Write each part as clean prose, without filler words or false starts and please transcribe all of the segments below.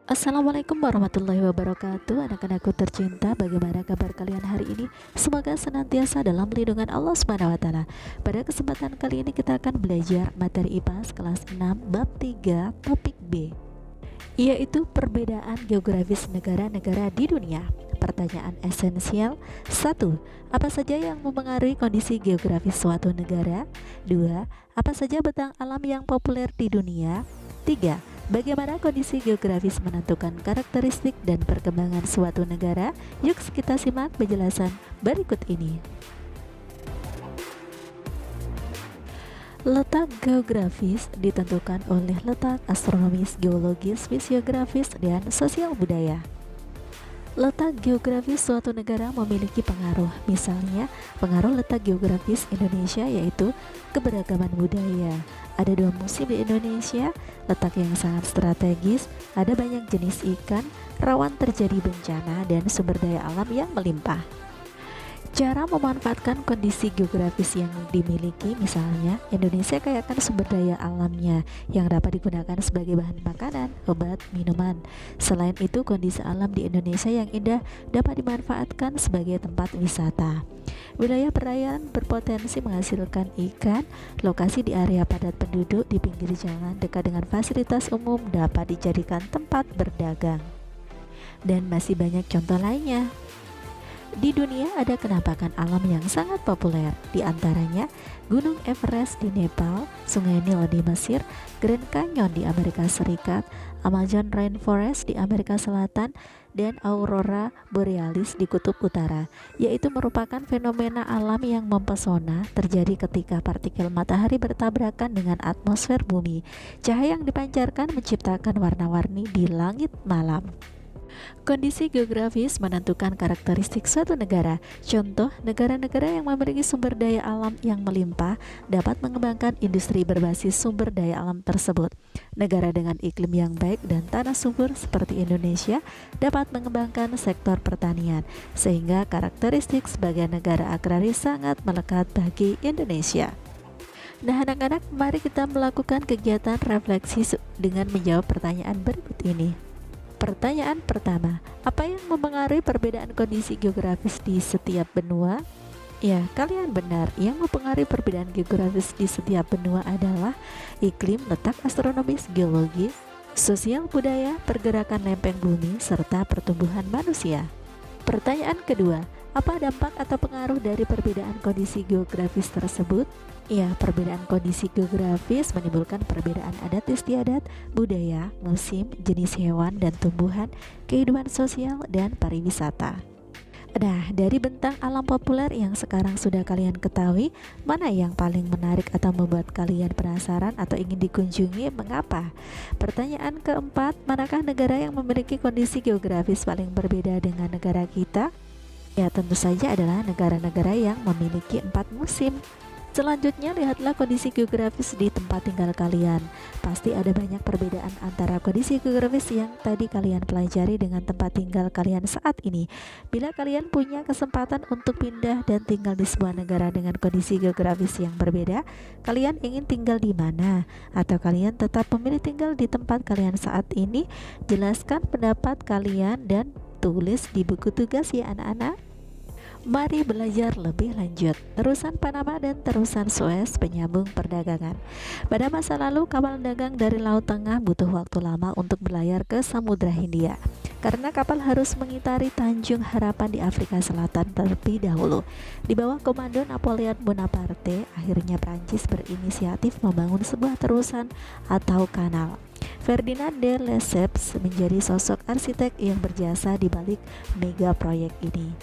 Assalamualaikum warahmatullahi wabarakatuh. Anak-anakku tercinta, bagaimana kabar kalian hari ini? Semoga senantiasa dalam lindungan Allah Subhanahu wa taala. Pada kesempatan kali ini kita akan belajar materi IPA kelas 6 bab 3 topik B, yaitu perbedaan geografis negara-negara di dunia. Pertanyaan esensial: 1. Apa saja yang mempengaruhi kondisi geografis suatu negara? 2. Apa saja bentang alam yang populer di dunia? 3. Bagaimana kondisi geografis menentukan karakteristik dan perkembangan suatu negara? Yuk kita simak penjelasan berikut ini. Letak geografis ditentukan oleh letak astronomis, geologis, fisiografis, dan sosial budaya. Letak geografis suatu negara memiliki pengaruh. Misalnya, pengaruh letak geografis Indonesia yaitu keberagaman budaya. Ada 2 musim di Indonesia, letak yang sangat strategis, ada banyak jenis ikan, rawan terjadi bencana, dan sumber daya alam yang melimpah. Cara memanfaatkan kondisi geografis yang dimiliki, misalnya Indonesia kaya akan sumber daya alamnya yang dapat digunakan sebagai bahan makanan, obat, minuman. Selain itu, kondisi alam di Indonesia yang indah dapat dimanfaatkan sebagai tempat wisata. Wilayah perairan berpotensi menghasilkan ikan, lokasi di area padat penduduk di pinggir jalan dekat dengan fasilitas umum dapat dijadikan tempat berdagang. Dan masih banyak contoh lainnya. Di dunia ada penampakan alam yang sangat populer, di antaranya Gunung Everest di Nepal, Sungai Nil di Mesir, Grand Canyon di Amerika Serikat, Amazon Rainforest di Amerika Selatan, dan Aurora Borealis di Kutub Utara, yaitu merupakan fenomena alam yang mempesona terjadi ketika partikel matahari bertabrakan dengan atmosfer bumi. Cahaya yang dipancarkan menciptakan warna-warni di langit malam. Kondisi geografis menentukan karakteristik suatu negara. Contoh, negara-negara yang memiliki sumber daya alam yang melimpah dapat mengembangkan industri berbasis sumber daya alam tersebut. Negara dengan iklim yang baik dan tanah subur seperti Indonesia dapat mengembangkan sektor pertanian, sehingga karakteristik sebagai negara agraris sangat melekat bagi Indonesia. Nah anak-anak, mari kita melakukan kegiatan refleksi dengan menjawab pertanyaan berikut ini. Pertanyaan pertama, apa yang mempengaruhi perbedaan kondisi geografis di setiap benua? Ya, kalian benar. Yang mempengaruhi perbedaan geografis di setiap benua adalah iklim, letak astronomis, geologis, sosial budaya, pergerakan lempeng bumi, serta pertumbuhan manusia. Pertanyaan kedua, apa dampak atau pengaruh dari perbedaan kondisi geografis tersebut? Ya, perbedaan kondisi geografis menimbulkan perbedaan adat istiadat, budaya, musim, jenis hewan dan tumbuhan, kehidupan sosial, dan pariwisata. Nah, dari bentang alam populer yang sekarang sudah kalian ketahui, mana yang paling menarik atau membuat kalian penasaran atau ingin dikunjungi? Mengapa? Pertanyaan keempat, manakah negara yang memiliki kondisi geografis paling berbeda dengan negara kita? Ya, tentu saja adalah negara-negara yang memiliki 4 musim. Selanjutnya, lihatlah kondisi geografis di tempat tinggal kalian. Pasti ada banyak perbedaan antara kondisi geografis yang tadi kalian pelajari dengan tempat tinggal kalian saat ini. Bila kalian punya kesempatan untuk pindah dan tinggal di sebuah negara dengan kondisi geografis yang berbeda, kalian ingin tinggal di mana? Atau kalian tetap memilih tinggal di tempat kalian saat ini? Jelaskan pendapat kalian dan tulis di buku tugas ya anak-anak. Mari belajar lebih lanjut. Terusan Panama dan terusan Suez penyambung perdagangan. Pada masa lalu, kapal dagang dari Laut Tengah butuh waktu lama untuk berlayar ke Samudra Hindia karena kapal harus mengitari Tanjung Harapan di Afrika Selatan terlebih dahulu. Di bawah komando Napoleon Bonaparte, akhirnya Prancis berinisiatif membangun sebuah terusan atau kanal. Ferdinand de Lesseps menjadi sosok arsitek yang berjasa di balik mega proyek ini.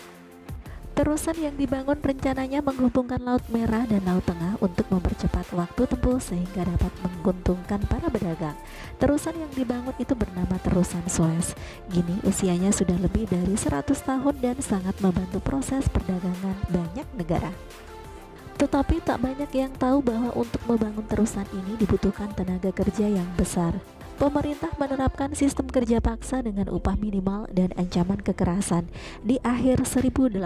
Terusan yang dibangun rencananya menghubungkan Laut Merah dan Laut Tengah untuk mempercepat waktu tempuh sehingga dapat menguntungkan para pedagang. Terusan yang dibangun itu bernama Terusan Suez. Gini usianya sudah lebih dari 100 tahun dan sangat membantu proses perdagangan banyak negara. Tetapi tak banyak yang tahu bahwa untuk membangun terusan ini dibutuhkan tenaga kerja yang besar. Pemerintah menerapkan sistem kerja paksa dengan upah minimal dan ancaman kekerasan. Di akhir 1861,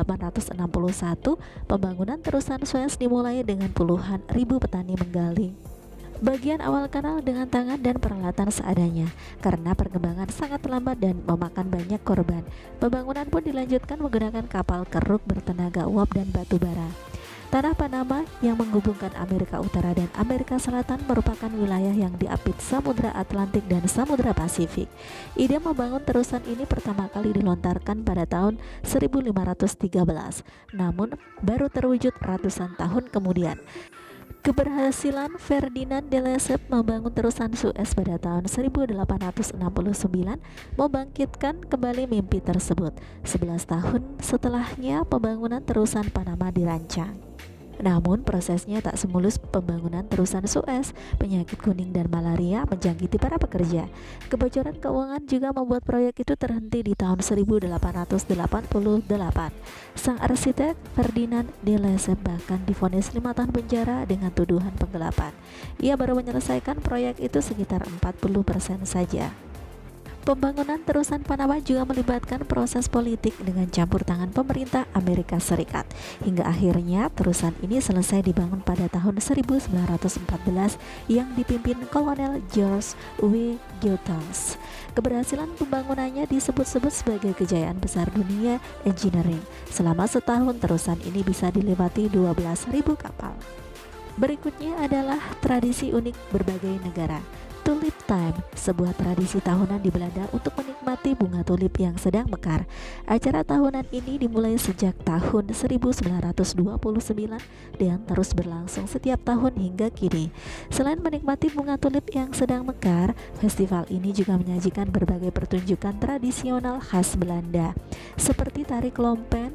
pembangunan terusan Suez dimulai dengan puluhan ribu petani menggali Bagian awal kanal dengan tangan dan peralatan seadanya. Karena perkembangan sangat lambat dan memakan banyak korban, pembangunan pun dilanjutkan menggunakan kapal keruk bertenaga uap dan batu bara. Tanah Panama yang menghubungkan Amerika Utara dan Amerika Selatan merupakan wilayah yang diapit Samudra Atlantik dan Samudra Pasifik. Ide membangun terusan ini pertama kali dilontarkan pada tahun 1513, namun baru terwujud ratusan tahun kemudian. Keberhasilan Ferdinand de Lesseps membangun terusan Suez pada tahun 1869 membangkitkan kembali mimpi tersebut. 11 tahun setelahnya pembangunan terusan Panama dirancang. Namun prosesnya tak semulus pembangunan terusan Suez. Penyakit kuning dan malaria menjangkiti para pekerja. Kebocoran keuangan juga membuat proyek itu terhenti di tahun 1888. Sang arsitek Ferdinand de Lesseps bahkan divonis 5 tahun penjara dengan tuduhan penggelapan. Ia baru menyelesaikan proyek itu sekitar 40% saja. Pembangunan terusan Panama juga melibatkan proses politik dengan campur tangan pemerintah Amerika Serikat. Hingga akhirnya terusan ini selesai dibangun pada tahun 1914 yang dipimpin Kolonel George W. Goethals. Keberhasilan pembangunannya disebut-sebut sebagai kejayaan besar dunia engineering. Selama setahun terusan ini bisa dilewati 12.000 kapal. Berikutnya adalah tradisi unik berbagai negara. Tulip Time, sebuah tradisi tahunan di Belanda untuk menikmati bunga tulip yang sedang mekar. Acara tahunan ini dimulai sejak tahun 1929 dan terus berlangsung setiap tahun hingga kini. Selain menikmati bunga tulip yang sedang mekar, festival ini juga menyajikan berbagai pertunjukan tradisional khas Belanda, seperti tari klompen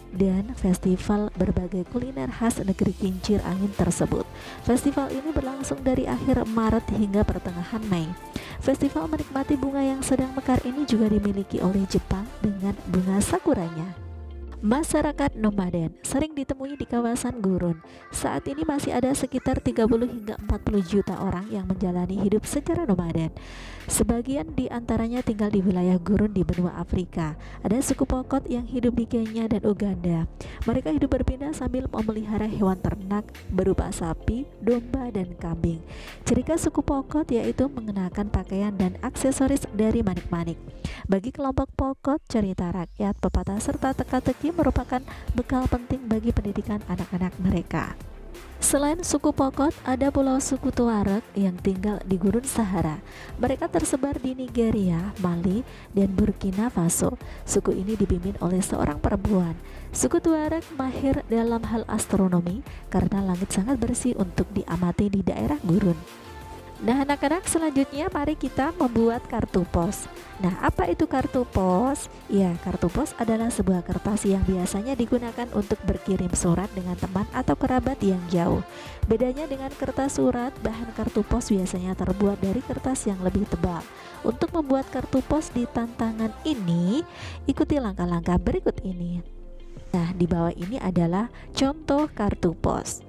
dan festival berbagai kuliner khas negeri kincir angin tersebut. Festival ini berlangsung dari akhir Maret hingga pertengahan Mei. Festival menikmati bunga yang sedang mekar ini juga dimiliki oleh Jepang dengan bunga sakuranya. Masyarakat nomaden sering ditemui di kawasan gurun. Saat ini masih ada sekitar 30 hingga 40 juta orang yang menjalani hidup secara nomaden. Sebagian di antaranya tinggal di wilayah gurun di benua Afrika. Ada suku Pokot yang hidup di Kenya dan Uganda. Mereka hidup berpindah sambil memelihara hewan ternak berupa sapi, domba, dan kambing. Ciri khas suku Pokot yaitu mengenakan pakaian dan aksesoris dari manik-manik. Bagi kelompok Pokot, cerita rakyat, pepatah, serta teka-teki merupakan bekal penting bagi pendidikan anak-anak mereka. Selain suku Pokot, ada pula suku Tuareg yang tinggal di Gurun Sahara. Mereka tersebar di Nigeria, Mali, dan Burkina Faso. Suku ini dipimpin oleh seorang perempuan. Suku Tuareg mahir dalam hal astronomi karena langit sangat bersih untuk diamati di daerah gurun. Nah anak-anak, selanjutnya mari kita membuat kartu pos. Nah apa itu kartu pos? Ya, kartu pos adalah sebuah kertas yang biasanya digunakan untuk berkirim surat dengan teman atau kerabat yang jauh. Bedanya dengan kertas surat, bahan kartu pos biasanya terbuat dari kertas yang lebih tebal. Untuk membuat kartu pos di tantangan ini, ikuti langkah-langkah berikut ini. Nah di bawah ini adalah contoh kartu pos.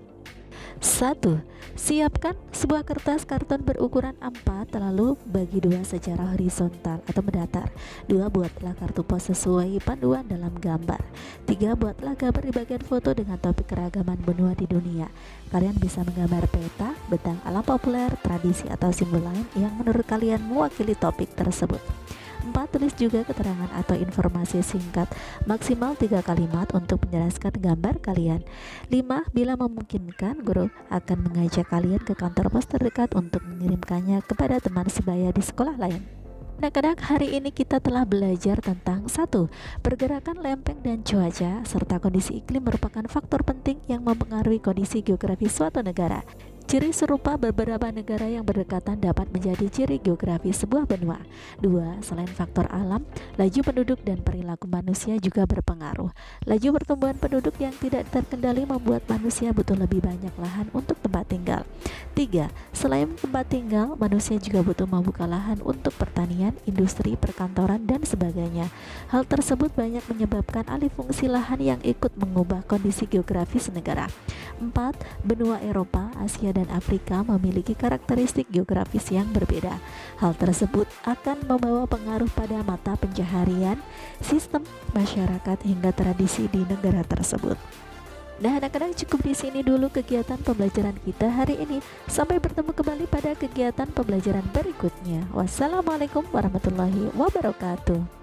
1. Siapkan sebuah kertas karton berukuran A4 lalu bagi dua secara horizontal atau mendatar. 2. Buatlah kartu pos sesuai panduan dalam gambar. 3. Buatlah gambar di bagian foto dengan topik keragaman benua di dunia. Kalian bisa menggambar peta, bentang alam populer, tradisi atau simbol lain yang menurut kalian mewakili topik tersebut. 4. Tulis juga keterangan atau informasi singkat maksimal 3 kalimat untuk menjelaskan gambar kalian. 5. Bila memungkinkan, guru akan mengajak kalian ke kantor pos terdekat untuk mengirimkannya kepada teman sebaya di sekolah lain. Anak-anak, hari ini kita telah belajar tentang 1. Pergerakan lempeng dan cuaca serta kondisi iklim merupakan faktor penting yang mempengaruhi kondisi geografis suatu negara. Ciri serupa beberapa negara yang berdekatan dapat menjadi ciri geografi sebuah benua. 2. Selain faktor alam, laju penduduk dan perilaku manusia juga berpengaruh. Laju pertumbuhan penduduk yang tidak terkendali membuat manusia butuh lebih banyak lahan untuk tempat tinggal. 3. Selain tempat tinggal, manusia juga butuh membuka lahan untuk pertanian, industri, perkantoran, dan sebagainya. Hal tersebut banyak menyebabkan alih fungsi lahan yang ikut mengubah kondisi geografis negara. 4. Benua Eropa, Asia, dan Afrika memiliki karakteristik geografis yang berbeda. Hal tersebut akan membawa pengaruh pada mata pencaharian, sistem masyarakat, hingga tradisi di negara tersebut. Nah, anak-anak, cukup di sini dulu kegiatan pembelajaran kita hari ini. Sampai bertemu kembali pada kegiatan pembelajaran berikutnya. Wassalamualaikum warahmatullahi wabarakatuh.